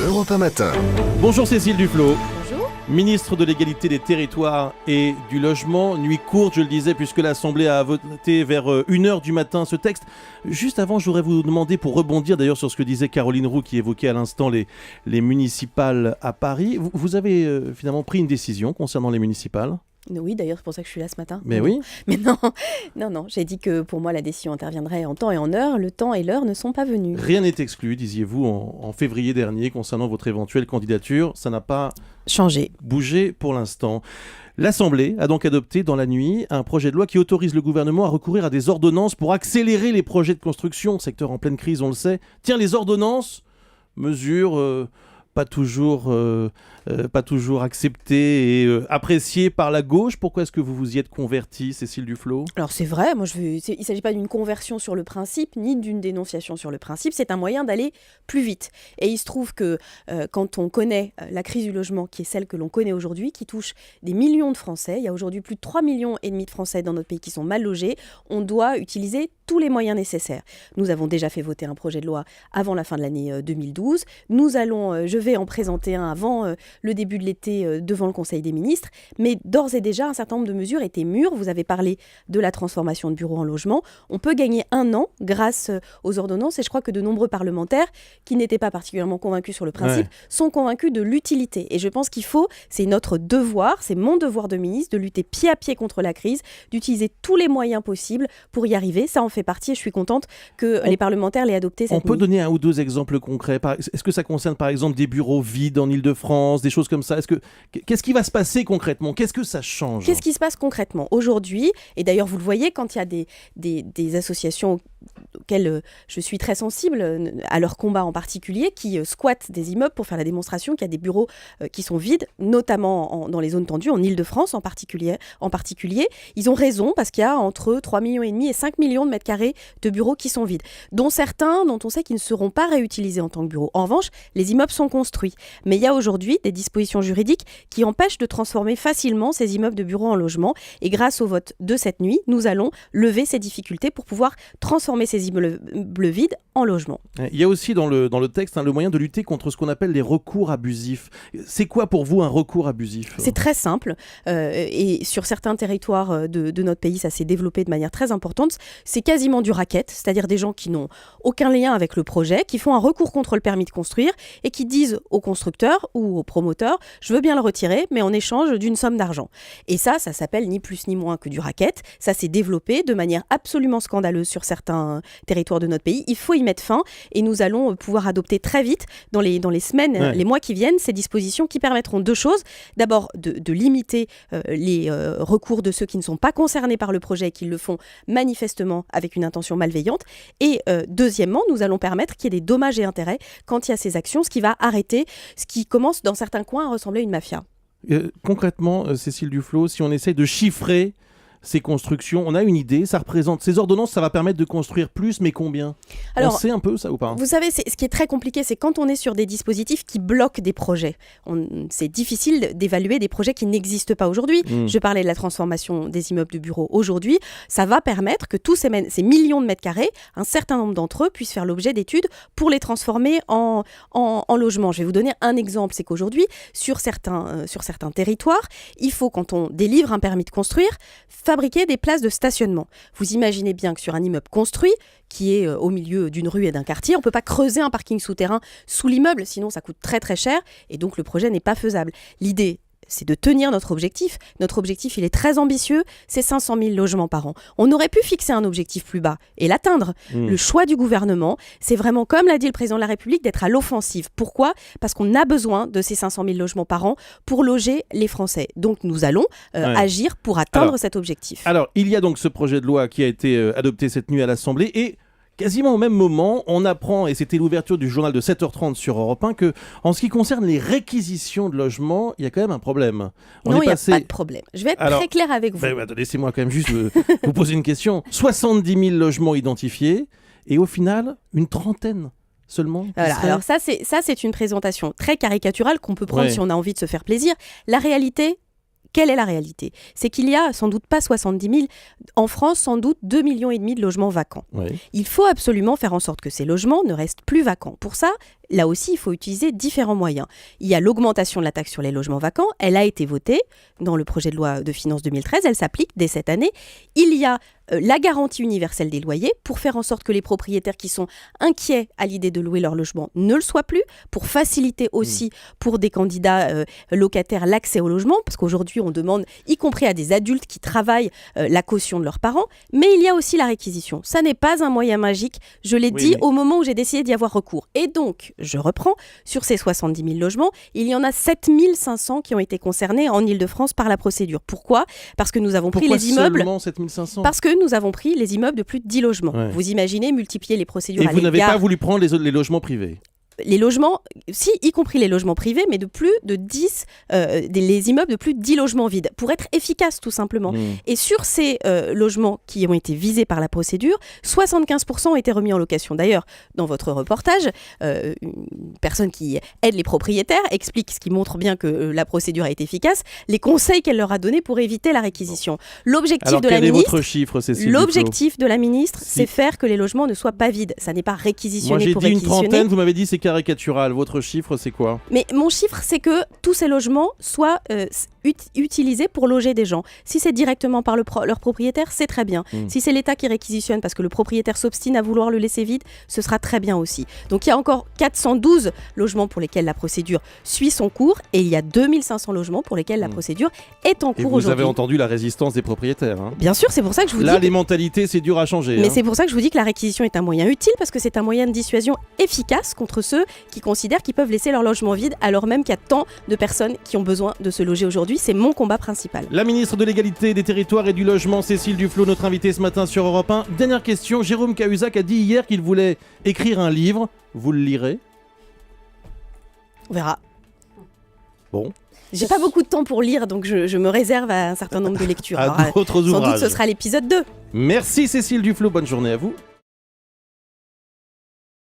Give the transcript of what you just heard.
Europe 1 Matin. Bonjour Cécile Duflot. Bonjour. Ministre de l'égalité des territoires et du logement. Nuit courte, je le disais, puisque l'Assemblée a voté vers 1h du matin ce texte. Juste avant, je voudrais vous demander, pour rebondir d'ailleurs sur ce que disait Caroline Roux, qui évoquait à l'instant les municipales à Paris. Vous avez finalement pris une décision concernant les municipales ? Oui, d'ailleurs, c'est pour ça que je suis là ce matin. Mais oui. Mais non, j'ai dit que pour moi, la décision interviendrait en temps et en heure. Le temps et l'heure ne sont pas venus. Rien n'est exclu, disiez-vous, en février dernier, concernant votre éventuelle candidature. Ça n'a pas bougé pour l'instant. L'Assemblée a donc adopté dans la nuit un projet de loi qui autorise le gouvernement à recourir à des ordonnances pour accélérer les projets de construction. Secteur en pleine crise, on le sait. Tiens, les ordonnances, mesures pas toujours accepté et apprécié par la gauche. Pourquoi est-ce que vous vous y êtes convertie, Cécile Duflot ? Alors c'est vrai, il ne s'agit pas d'une conversion sur le principe, ni d'une dénonciation sur le principe, c'est un moyen d'aller plus vite. Et il se trouve que quand on connaît la crise du logement, qui est celle que l'on connaît aujourd'hui, qui touche des millions de Français, il y a aujourd'hui plus de 3,5 millions de Français dans notre pays qui sont mal logés, on doit utiliser tous les moyens nécessaires. Nous avons déjà fait voter un projet de loi avant la fin de l'année 2012. Je vais en présenter un avant le début de l'été devant le Conseil des ministres. Mais d'ores et déjà, un certain nombre de mesures étaient mûres. Vous avez parlé de la transformation de bureaux en logement. On peut gagner 1 an grâce aux ordonnances. Et je crois que de nombreux parlementaires qui n'étaient pas particulièrement convaincus sur le principe sont convaincus de l'utilité. Et je pense c'est notre devoir, c'est mon devoir de ministre, de lutter pied à pied contre la crise, d'utiliser tous les moyens possibles pour y arriver. Ça en fait partie et je suis contente que les parlementaires l'aient adopté cette nuit. On peut donner 1 ou 2 exemples concrets. Est-ce que ça concerne par exemple des bureaux vides en Île-de-France, des choses comme ça ? Qu'est-ce qui va se passer concrètement ? Qu'est-ce que ça change ? Qu'est-ce qui se passe concrètement aujourd'hui ? Et d'ailleurs, vous le voyez, quand il y a des associations auxquelles je suis très sensible, à leur combat en particulier, qui squattent des immeubles pour faire la démonstration qu'il y a des bureaux qui sont vides, notamment dans les zones tendues, en Île-de-France en particulier. Ils ont raison, parce qu'il y a entre 3,5 millions et 5 millions de mètres carrés de bureaux qui sont vides, dont certains dont on sait qu'ils ne seront pas réutilisés en tant que bureaux. En revanche, les immeubles sont construits. Mais il y a aujourd'hui des dispositions juridiques qui empêchent de transformer facilement ces immeubles de bureaux en logements. Et grâce au vote de cette nuit, nous allons lever ces difficultés pour pouvoir transformer ces immeubles vides en logements. Il y a aussi dans le texte le moyen de lutter contre ce qu'on appelle les recours abusifs. C'est quoi pour vous un recours abusif ? C'est très simple et sur certains territoires de notre pays, ça s'est développé de manière très importante. C'est quasiment du racket, c'est-à-dire des gens qui n'ont aucun lien avec le projet, qui font un recours contre le permis de construire et qui disent au constructeur ou au promoteur « je veux bien le retirer, mais en échange d'une somme d'argent ». Et ça s'appelle ni plus ni moins que du racket. Ça s'est développé de manière absolument scandaleuse sur certains territoires de notre pays. Il faut y mettre fin et nous allons pouvoir adopter très vite, dans les semaines, les mois qui viennent, ces dispositions qui permettront 2 choses. D'abord, de limiter les recours de ceux qui ne sont pas concernés par le projet et qui le font manifestement avec une intention malveillante. Et deuxièmement, nous allons permettre qu'il y ait des dommages et intérêts quand il y a ces actions, ce qui va arrêter ce qui commence dans certains coins à ressembler à une mafia. Concrètement, Cécile Duflot, si on essaye de chiffrer ces constructions, on a une idée, ça représente, ces ordonnances, ça va permettre de construire plus, mais combien ? On sait un peu ça ou pas ? Vous savez, ce qui est très compliqué, c'est quand on est sur des dispositifs qui bloquent des projets. C'est difficile d'évaluer des projets qui n'existent pas aujourd'hui. Je parlais de la transformation des immeubles de bureaux aujourd'hui. Ça va permettre que tous ces millions de mètres carrés, un certain nombre d'entre eux puissent faire l'objet d'études pour les transformer en logements. Je vais vous donner un exemple, c'est qu'aujourd'hui, sur certains territoires, il faut, quand on délivre un permis de construire, fabriquer des places de stationnement. Vous imaginez bien que sur un immeuble construit, qui est au milieu d'une rue et d'un quartier, on ne peut pas creuser un parking souterrain sous l'immeuble, sinon ça coûte très très cher, et donc le projet n'est pas faisable. L'idée, c'est de tenir notre objectif. Notre objectif, il est très ambitieux, c'est 500 000 logements par an. On aurait pu fixer un objectif plus bas et l'atteindre. Le choix du gouvernement, c'est vraiment, comme l'a dit le président de la République, d'être à l'offensive. Pourquoi ? Parce qu'on a besoin de ces 500 000 logements par an pour loger les Français. Donc nous allons agir pour atteindre cet objectif. Alors, il y a donc ce projet de loi qui a été adopté cette nuit à l'Assemblée et quasiment au même moment, on apprend, et c'était l'ouverture du journal de 7h30 sur Europe 1, que en ce qui concerne les réquisitions de logements, il y a quand même un problème. Non, il n'y a pas de problème. Je vais être très clair avec vous. Laissez-moi quand même juste vous poser une question. 70 000 logements identifiés, et au final, une trentaine seulement. Voilà, alors ça, c'est une présentation très caricaturale qu'on peut prendre si on a envie de se faire plaisir. La réalité... Quelle est la réalité ? C'est qu'il y a sans doute pas 70 000, en France, sans doute 2,5 millions de logements vacants. Il faut absolument faire en sorte que ces logements ne restent plus vacants. Pour ça, là aussi, il faut utiliser différents moyens. Il y a l'augmentation de la taxe sur les logements vacants. Elle a été votée dans le projet de loi de finances 2013. Elle s'applique dès cette année. Il y a la garantie universelle des loyers pour faire en sorte que les propriétaires qui sont inquiets à l'idée de louer leur logement ne le soient plus, pour faciliter aussi pour des candidats locataires l'accès au logement, parce qu'aujourd'hui on demande, y compris à des adultes qui travaillent, la caution de leurs parents, mais il y a aussi la réquisition. Ça n'est pas un moyen magique, je l'ai dit au moment où j'ai décidé d'y avoir recours. Et donc, je reprends, sur ces 70 000 logements, il y en a 7 500 qui ont été concernés en Ile-de-France par la procédure. Pourquoi ? Parce que nous avons pris les immeubles... Pourquoi seulement 7 500 ? Parce que nous avons pris les immeubles de plus de 10 logements. Vous imaginez multiplier les procédures à l'égard... Et vous n'avez pas voulu prendre les logements privés ? Les logements, si, y compris les logements privés, mais de plus de 10, les immeubles de plus de 10 logements vides, pour être efficaces tout simplement. Et sur ces logements qui ont été visés par la procédure, 75% ont été remis en location. D'ailleurs, dans votre reportage, une personne qui aide les propriétaires explique, ce qui montre bien que la procédure a été efficace, les conseils qu'elle leur a donnés pour éviter la réquisition. L'objectif de la ministre, votre chiffre, l'objectif de la ministre, c'est faire que les logements ne soient pas vides. Ça n'est pas réquisitionner pour réquisitionner. Moi j'ai dit une trentaine, vous m'avez dit c'est caricatural. Votre chiffre, c'est quoi ? Mais mon chiffre, c'est que tous ces logements soient utilisés pour loger des gens. Si c'est directement par leur propriétaire, c'est très bien. Si c'est l'État qui réquisitionne parce que le propriétaire s'obstine à vouloir le laisser vide, ce sera très bien aussi. Donc il y a encore 412 logements pour lesquels la procédure suit son cours et il y a 2500 logements pour lesquels la procédure est en cours aujourd'hui. Et vous avez entendu la résistance des propriétaires. Bien sûr, c'est pour ça que je vous dis... Là, les mentalités, c'est dur à changer. Mais c'est pour ça que je vous dis que la réquisition est un moyen utile parce que c'est un moyen de dissuasion efficace contre ceux qui considèrent qu'ils peuvent laisser leur logement vide alors même qu'il y a tant de personnes qui ont besoin de se loger aujourd'hui. C'est mon combat principal. La ministre de l'Égalité des Territoires et du Logement, Cécile Duflot, notre invitée ce matin sur Europe 1. Dernière question, Jérôme Cahuzac a dit hier qu'il voulait écrire un livre. Vous le lirez ? On verra. Bon. J'ai pas beaucoup de temps pour lire, donc je me réserve à un certain nombre de lectures. D'autres ouvrages. Sans doute ce sera l'épisode 2. Merci Cécile Duflot, bonne journée à vous.